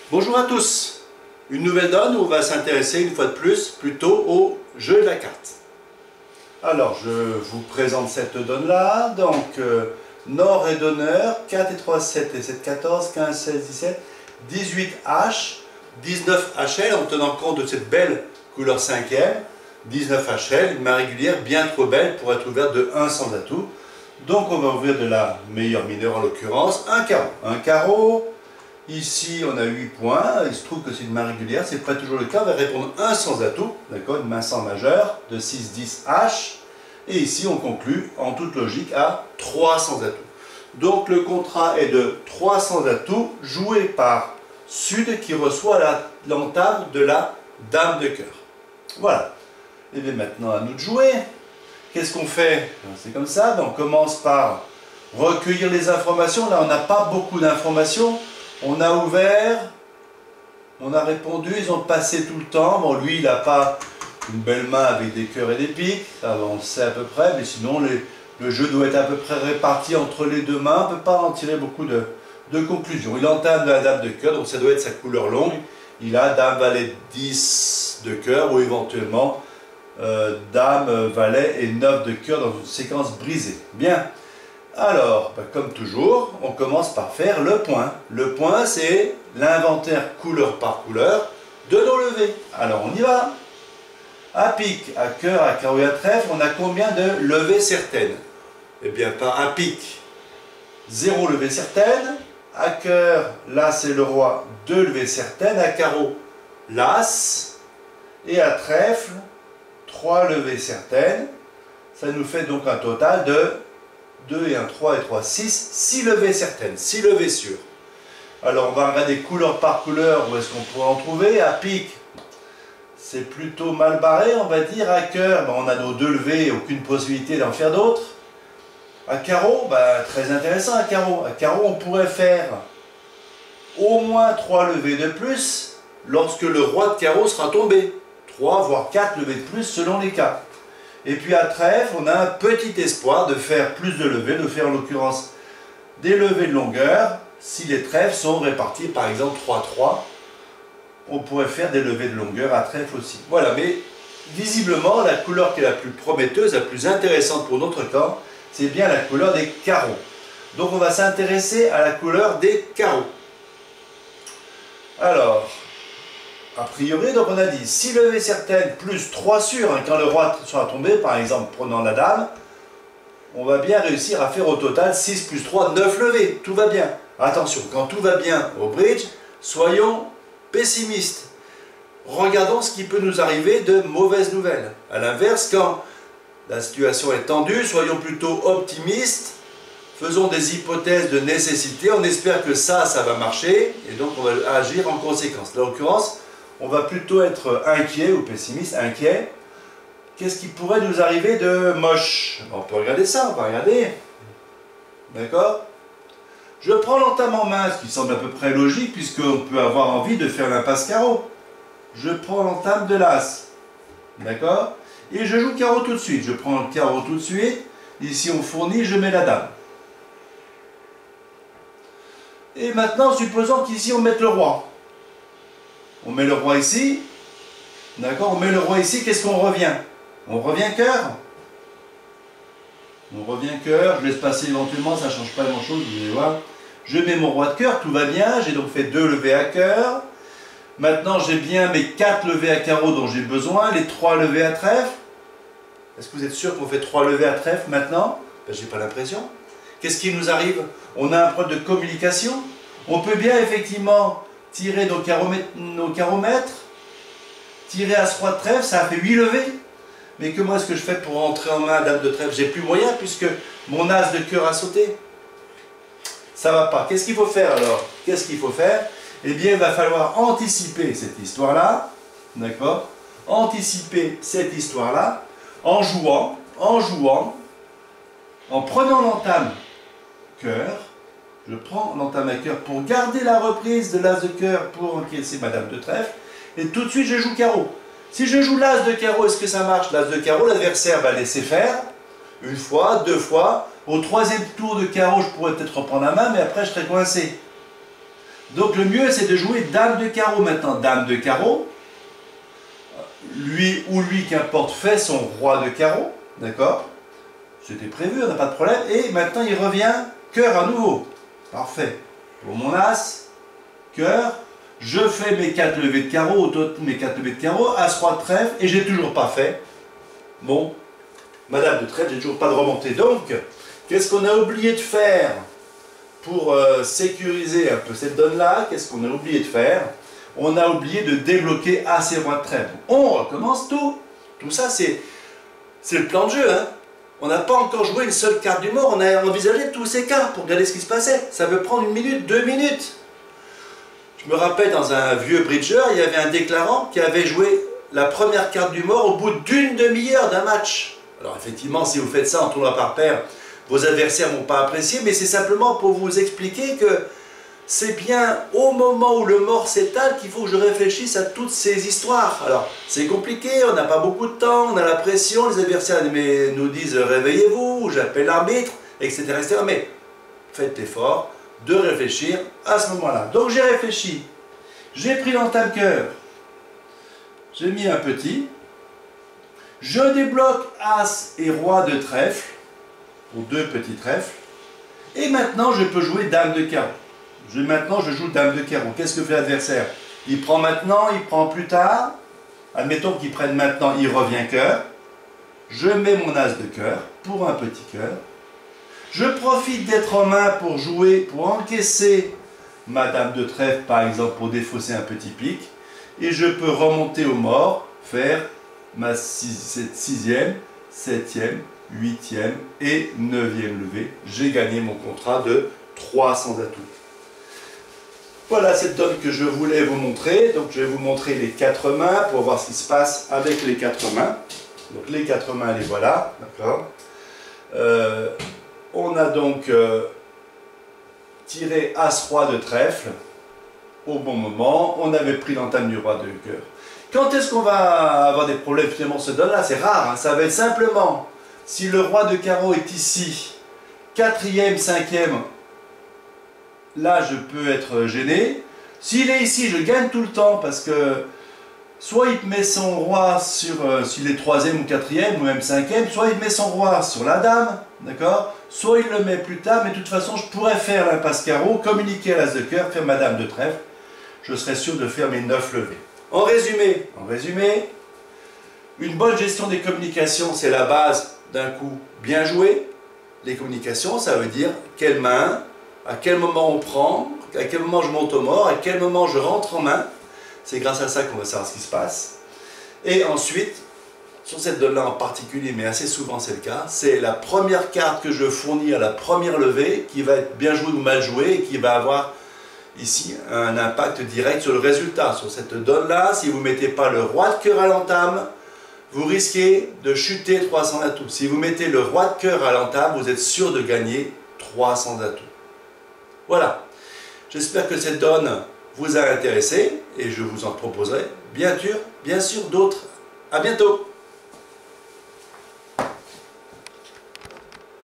Bonjour à tous, une nouvelle donne où on va s'intéresser une fois de plus plutôt au jeu de la carte. Alors je vous présente cette donne là, donc Nord et donneur, 4 et 3, 7 et 7, 14, 15, 16, 17, 18 H, 19 HL en tenant compte de cette belle couleur 5e, 19 HL, une main régulière bien trop belle pour être ouverte de 1 sans atout. Donc on va ouvrir de la meilleure mineure en l'occurrence, un carreau. Un carreau. Ici, on a 8 points, il se trouve que c'est une main régulière, c'est pas toujours le cas, on va répondre 1 sans atout, d'accord, une main sans majeur, de 6, 10, H, et ici on conclut en toute logique à 3 sans atout. Donc le contrat est de 3 sans atout, joué par Sud qui reçoit l'entame de la dame de cœur. Voilà. Et bien maintenant à nous de jouer. Qu'est-ce qu'on fait? C'est comme ça, donc on commence par recueillir les informations, là on n'a pas beaucoup d'informations. On a ouvert, on a répondu, ils ont passé tout le temps. Bon, lui, il n'a pas une belle main avec des cœurs et des piques, ça, on le sait à peu près, mais sinon, le jeu doit être à peu près réparti entre les deux mains. On ne peut pas en tirer beaucoup de conclusions. Il entame de la dame de cœur, donc ça doit être sa couleur longue. Il a dame, valet, 10 de cœur, ou éventuellement dame, valet et 9 de cœur dans une séquence brisée. Bien. Alors, comme toujours, on commence par faire le point. Le point, c'est l'inventaire couleur par couleur de nos levées. Alors, on y va. À pique, à cœur, à carreau et à trèfle, on a combien de levées certaines? Eh bien, par à pique, 0 levée certaine. À cœur, là, c'est le roi, 2 levées certaines. À carreau, l'as. Et à trèfle, 3 levées certaines. Ça nous fait donc un total de 2 et 1, 3 et 3, 6, 6 levées certaines, 6 levées sûres. Alors on va regarder couleur par couleur, où est-ce qu'on pourrait en trouver. À pique, c'est plutôt mal barré, on va dire. À cœur, on a nos 2 levées, aucune possibilité d'en faire d'autres. À carreau, très intéressant à carreau. À carreau, on pourrait faire au moins 3 levées de plus lorsque le roi de carreau sera tombé. 3 voire 4 levées de plus selon les cas. Et puis à trèfle, on a un petit espoir de faire plus de levées, de faire en l'occurrence des levées de longueur. Si les trèfles sont répartis par exemple 3-3, on pourrait faire des levées de longueur à trèfle aussi. Voilà, mais visiblement la couleur qui est la plus prometteuse, la plus intéressante pour notre camp, c'est bien la couleur des carreaux. Donc on va s'intéresser à la couleur des carreaux. Alors, a priori, donc on a dit 6 levées certaines plus 3 sûres, hein, quand le roi sera tombé, par exemple, prenant la dame, on va bien réussir à faire au total 6 plus 3, 9 levées. Tout va bien. Attention, quand tout va bien au bridge, soyons pessimistes. Regardons ce qui peut nous arriver de mauvaises nouvelles. A l'inverse, quand la situation est tendue, soyons plutôt optimistes, faisons des hypothèses de nécessité, on espère que ça va marcher, et donc on va agir en conséquence. Dans l'occurrence, on va plutôt être inquiet ou pessimiste, inquiet. Qu'est-ce qui pourrait nous arriver de moche? On peut regarder ça, on va regarder. D'accord? Je prends l'entame en main, ce qui semble à peu près logique, puisqu'on peut avoir envie de faire l'impasse carreau. Je prends l'entame de l'as. D'accord? Et je joue carreau tout de suite. Je prends le carreau tout de suite. Ici on fournit, je mets la dame. Et maintenant, supposons qu'ici on mette le roi. On met le roi ici, d'accord, on met le roi ici, qu'est-ce qu'on revient? On revient cœur. On revient cœur, je laisse passer éventuellement, ça ne change pas grand-chose, vous allez voir. Je mets mon roi de cœur, tout va bien, j'ai donc fait 2 levées à cœur. Maintenant, j'ai bien mes 4 levées à carreau dont j'ai besoin, les 3 levées à trèfle. Est-ce que vous êtes sûr qu'on fait 3 levées à trèfle maintenant? J'ai pas l'impression. Qu'est-ce qui nous arrive? On a un problème de communication. On peut bien effectivement tirer nos caromètres, tirer as roi de trèfle, ça a fait 8 levées. Mais comment est-ce que je fais pour rentrer en main dame de trèfle? J'ai plus moyen puisque mon as de cœur a sauté. Ça va pas. Qu'est-ce qu'il faut faire alors? Qu'est-ce qu'il faut faire? Eh bien, il va falloir anticiper cette histoire-là. D'accord? Anticiper cette histoire-là en jouant, en prenant l'entame cœur. Je prends l'entame à cœur pour garder la reprise de l'as de cœur pour encaisser ma dame de trèfle. Et tout de suite, je joue carreau. Si je joue l'as de carreau, est-ce que ça marche? L'as de carreau, l'adversaire va laisser faire. Une fois, 2 fois. Au 3e tour de carreau, je pourrais peut-être reprendre la main, mais après, je serai coincé. Donc le mieux c'est de jouer dame de carreau maintenant. Dame de carreau, lui qu'importe fait son roi de carreau, d'accord? C'était prévu, on n'a pas de problème. Et maintenant il revient cœur à nouveau. Parfait. Pour mon as, cœur, je fais mes 4 levées de carreau, mes 4 levées de carreau, as roi de trèfle, et j'ai toujours pas fait bon, madame de trèfle, j'ai toujours pas de remontée. Donc, qu'est-ce qu'on a oublié de faire pour sécuriser un peu cette donne-là? Qu'est-ce qu'on a oublié de faire? On a oublié de débloquer as et roi de trèfle. On recommence tout. Tout ça, c'est le plan de jeu, hein. On n'a pas encore joué une seule carte du mort, on a envisagé tous ces cas pour regarder ce qui se passait. Ça peut prendre 1 minute, 2 minutes. Je me rappelle, dans un vieux bridger, il y avait un déclarant qui avait joué la première carte du mort au bout d'une demi-heure d'un match. Alors effectivement, si vous faites ça en tournoi par paire, vos adversaires ne vont pas apprécier, mais c'est simplement pour vous expliquer que c'est bien au moment où le mort s'étale qu'il faut que je réfléchisse à toutes ces histoires. Alors, c'est compliqué, on n'a pas beaucoup de temps, on a la pression, les adversaires nous disent « réveillez-vous », j'appelle l'arbitre, etc., etc. Mais faites l'effort de réfléchir à ce moment-là. Donc j'ai réfléchi, j'ai pris l'entame cœur, j'ai mis un petit, je débloque as et roi de trèfle, pour 2 petits trèfles, et maintenant je peux jouer dame de carreau. Maintenant je joue dame de carreau. Qu'est-ce que fait l'adversaire? Il prend maintenant, il prend plus tard. Admettons qu'il prenne maintenant, il revient cœur. Je mets mon as de cœur pour un petit cœur. Je profite d'être en main pour jouer, pour encaisser ma dame de trèfle par exemple, pour défausser un petit pic. Et je peux remonter au mort, faire ma 6e, 7e, 8e et 9e levée. J'ai gagné mon contrat de 300 atouts. Voilà cette donne que je voulais vous montrer. Donc je vais vous montrer les 4 mains pour voir ce qui se passe avec les 4 mains. Donc les 4 mains, les voilà. D'accord. On a donc tiré as-roi de trèfle au bon moment. On avait pris l'entame du roi de cœur. Quand est-ce qu'on va avoir des problèmes finalement ce donne-là? C'est rare. Hein. Ça va être simplement si le roi de carreau est ici, 4e, 5e. Là, je peux être gêné. S'il est ici, je gagne tout le temps parce que soit il met son roi sur, s'il est 3e ou 4e ou même 5e, soit il met son roi sur la dame, d'accord? Soit il le met plus tard, mais de toute façon, je pourrais faire l'impasse carreau, communiquer à l'as de cœur, faire ma dame de trèfle. Je serais sûr de faire mes 9 levées. En résumé, une bonne gestion des communications, c'est la base d'un coup bien joué. Les communications, ça veut dire quelle main, à quel moment on prend, à quel moment je monte au mort, à quel moment je rentre en main. C'est grâce à ça qu'on va savoir ce qui se passe. Et ensuite, sur cette donne-là en particulier, mais assez souvent c'est le cas, c'est la première carte que je fournis à la première levée qui va être bien jouée ou mal jouée et qui va avoir ici un impact direct sur le résultat. Sur cette donne-là, si vous ne mettez pas le roi de cœur à l'entame, vous risquez de chuter 300 atouts. Si vous mettez le roi de cœur à l'entame, vous êtes sûr de gagner 300 atouts. Voilà, j'espère que cette donne vous a intéressé et je vous en proposerai bien sûr d'autres. À bientôt.